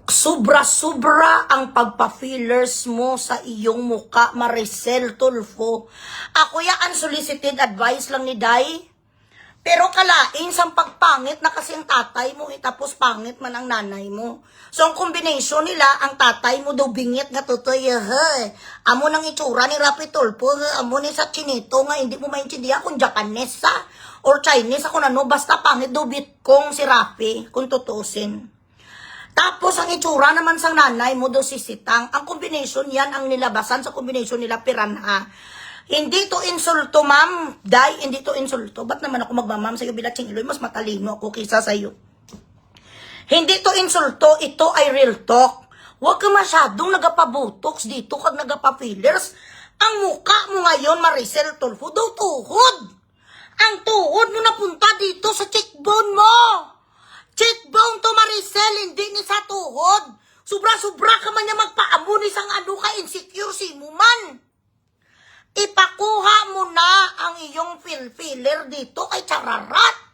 Sobra-sobra ang pagpa-fillers mo sa iyong muka, Maricel Tulfo. Ako ya unsolicited advice lang ni Day. Pero kalain sa pagpangit na kasi ang tatay mo, tapos pangit man ang nanay mo. So ang combination nila, ang tatay mo daw bingit nga tutoy, amo nang itsura ni Rapi Tulfo, amo ni sa chinito nga hindi mo maintindihan kung Japanese sa or Chinese ako ano, basta pangit daw bitkong si Rapi, kung tutusin. Tapos, ang itsura naman sa nanay mo daw si Sitang. Ang combination yan, ang nilabasan sa combination nila piranha. Hindi to insulto, ma'am. Day, hindi to insulto. Ba't naman ako magmamam sa'yo bilang Iloy? Mas matalino ako kaysa sa'yo. Hindi to insulto. Ito ay real talk. Huwag ka masyadong nagapabotox dito kag nagapa-fillers. Ang mukha mo ngayon, Maricel Tulfo, daw tuhod. Ang tuhod mo napunta dito sa cheekbone mo. Cheekbone to, Maricel, hindi ni sa tuhod. Sobra-sobra ka man niya magpaamo ni sang ano ka, insecure si mo man. Ipakuha mo na ang iyong filler dito kay Chararat.